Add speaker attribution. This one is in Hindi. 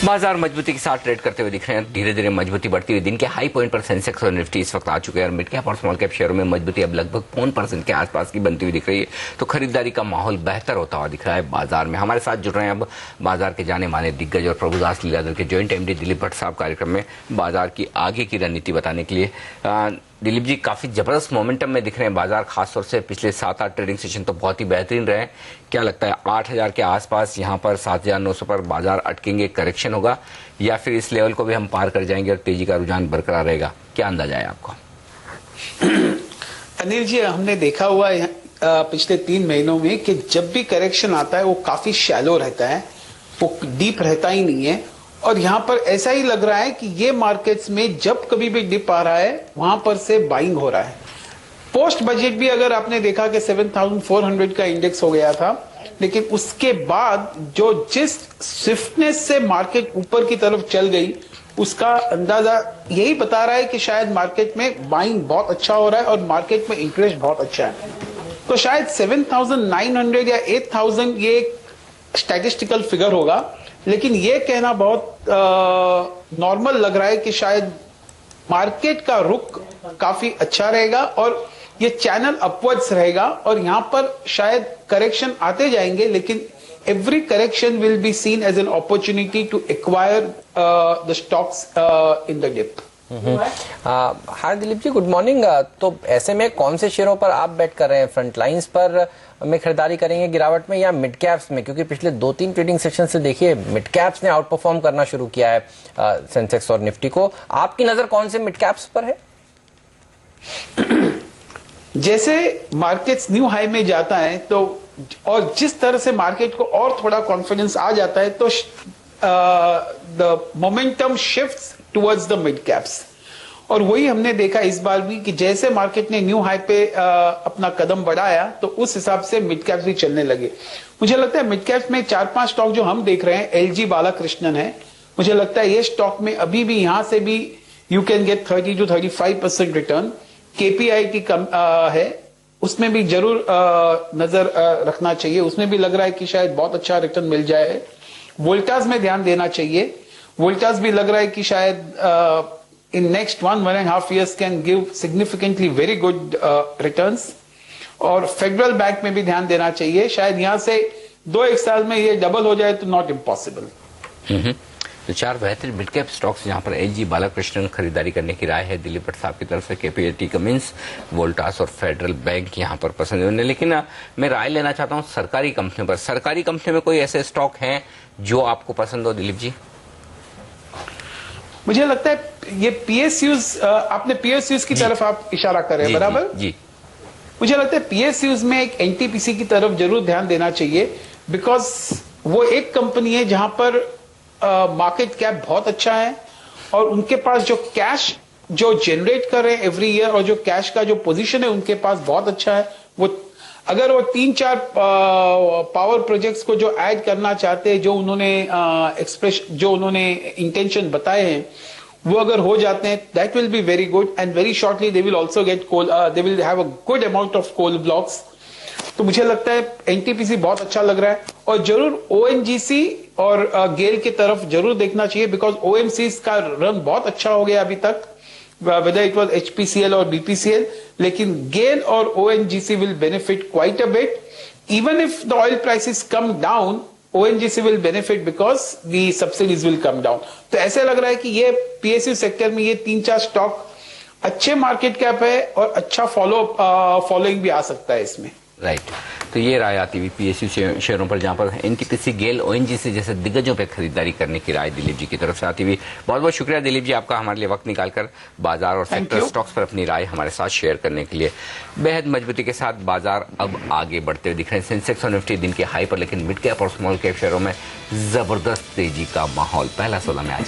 Speaker 1: बाजार मजबूती के साथ ट्रेड करते हुए दिख रहे हैं। धीरे धीरे मजबूती बढ़ती हुई दिन के हाई पॉइंट पर सेंसेक्स और निफ्टी इस वक्त आ चुके हैं और मिड कैप और स्मॉल कैप शेयरों में मजबूती अब लगभग 4% के आसपास की बनती हुई दिख रही है। तो खरीदारी का माहौल बेहतर होता हुआ दिख रहा है बाजार में। हमारे साथ जुड़ रहे हैं अब बाजार के जाने माने दिग्गज और प्रभुदास लीलाधर के जॉइंट एमडी दिलीप भट्ट साहब कार्यक्रम में बाजार की आगे की रणनीति बताने के लिए। दिलीप जी, काफी जबरदस्त मोमेंटम में दिख रहे हैं बाजार, खासतौर से पिछले 7-8 ट्रेडिंग सेशन तो बहुत ही बेहतरीन रहे। क्या लगता है 8000 के आसपास यहाँ पर 7900 पर बाजार अटकेंगे, करेक्शन होगा, या फिर इस लेवल को भी हम पार कर जाएंगे और तेजी का रुझान बरकरार रहेगा? क्या अंदाजा है आपको?
Speaker 2: अनिल जी, हमने देखा हुआ है पिछले 3 महीनों में कि जब भी करेक्शन आता है वो काफी शैलो रहता है, वो डीप रहता ही नहीं है। और यहाँ पर ऐसा ही लग रहा है कि ये मार्केट्स में जब कभी भी डिप आ रहा है वहां पर से बाइंग हो रहा है। पोस्ट बजट भी अगर आपने देखा कि 7400 का इंडेक्स हो गया था, लेकिन उसके बाद जो जिस स्विफ्टनेस से मार्केट ऊपर की तरफ चल गई उसका अंदाजा यही बता रहा है कि शायद मार्केट में बाइंग बहुत अच्छा हो रहा है और मार्केट में इंटरेस्ट बहुत अच्छा है। तो शायद 7900 या 8000 ये एक स्टैटिस्टिकल फिगर होगा, लेकिन ये कहना बहुत नॉर्मल लग रहा है कि शायद मार्केट का रुख काफी अच्छा रहेगा और ये चैनल अपवर्ड्स रहेगा और यहां पर शायद करेक्शन आते जाएंगे, लेकिन every correction will be seen as an opportunity to acquire the stocks in the dip.
Speaker 3: हाँ दिलीप जी, गुड मॉर्निंग। तो ऐसे में कौन से शेयरों पर आप बेट कर रहे हैं? फ्रंट लाइंस पर में खरीदारी करेंगे गिरावट में, या मिड कैप्स में? क्योंकि पिछले 2-3 ट्रेडिंग सेशन से देखिए मिड कैप्स ने आउट परफॉर्म करना शुरू किया है सेंसेक्स और निफ्टी को। आपकी नजर कौन से मिड कैप्स पर है?
Speaker 2: जैसे मार्केट्स न्यू हाई में जाता है तो और जिस तरह से मार्केट को और थोड़ा कॉन्फिडेंस आ जाता है तो the momentum shifts towards the mid caps. और वही हमने देखा इस बार भी कि जैसे मार्केट ने न्यू हाई पे अपना कदम बढ़ाया तो उस हिसाब से मिड कैप्स भी चलने लगे। मुझे लगता है मिड कैप्स में 4-5 स्टॉक जो हम देख रहे हैं, एलजी बालाकृष्णन है, मुझे लगता है ये स्टॉक में अभी भी यहां से भी you can get 30 to 35% return. KPIT है, उसमें भी जरूर नजर रखना चाहिए, उसमें भी लग रहा है कि शायद बहुत अच्छा रिटर्न मिल जाए। वोल्टास में ध्यान देना चाहिए, वोल्टास भी लग रहा है कि शायद in next 1.5 years can give significantly very good returns। और फेडरल बैंक में भी ध्यान देना चाहिए, शायद यहां से 2-1 साल में ये डबल हो जाए तो नॉट इम्पॉसिबल।
Speaker 1: तो 4 बेहतरीन मिड कैप स्टॉक्स जहां पर एलजी बालाकृष्णन खरीदारी करने की राय है दिलीप भट्ट साहब की तरफ से। केपीआईटी, कमिंस, वोल्टास और फेडरल बैंक यहां पर पसंद है। लेकिन मैं राय लेना चाहता हूं सरकारी कंपनियों पर। सरकारी कंपनी में कोई ऐसे स्टॉक हैं जो आपको पसंद हो दिलीप जी?
Speaker 2: मुझे लगता है ये पीएसयूज, आपने पीएसयूज की तरफ आप इशारा कर रहे हैं, बराबर
Speaker 1: जी।
Speaker 2: मुझे लगता है पीएसयूज में एक एनटीपीसी की तरफ जरूर ध्यान देना चाहिए, बिकॉज वो एक कंपनी है जहां पर मार्केट कैप बहुत अच्छा है और उनके पास जो कैश जो जनरेट कर रहे हैं एवरी ईयर और जो कैश का जो पोजीशन है उनके पास बहुत अच्छा है। वो अगर वो 3-4 पावर प्रोजेक्ट्स को जो ऐड करना चाहते हैं, जो उन्होंने इंटेंशन बताए हैं, वो अगर हो जाते हैं that will be very good and very shortly they will also get coal, they will have a good amount of coal blocks. तो मुझे लगता है एनटीपीसी बहुत अच्छा लग रहा है और जरूर ओएनजीसी और गेल की तरफ जरूर देखना चाहिए, बिकॉज ओएमसी का रन बहुत अच्छा हो गया अभी तक, whether it was HPCL or BPCL, लेकिन GAIL और ONGC will benefit quite a bit. Even if the oil prices come down, ONGC will benefit because the subsidies will come down. तो ऐसे लग रहा है कि ये PSU सेक्टर में ये 3-4 स्टॉक अच्छे मार्केट कैप है और अच्छा फॉलोइंग भी आ सकता है इसमें।
Speaker 1: राइट। तो ये राय आती हुई पीएसयू शेयरों पर जहां पर एनटीपीसी, गेल, ओएनजीसी जैसे दिग्गजों पर खरीदारी करने की राय दिलीप जी की तरफ से आती हुई। बहुत बहुत शुक्रिया दिलीप जी आपका हमारे लिए वक्त निकालकर बाजार और सेक्टर स्टॉक्स पर अपनी राय हमारे साथ शेयर करने के लिए। बेहद मजबूती के साथ बाजार अब आगे बढ़ते हुए दिख रहे हैं। सेंसेक्स और निफ्टी दिन के हाई पर, लेकिन मिड कैप और स्मॉल कैप शेयरों में जबरदस्त तेजी का माहौल। पहला 16 में आज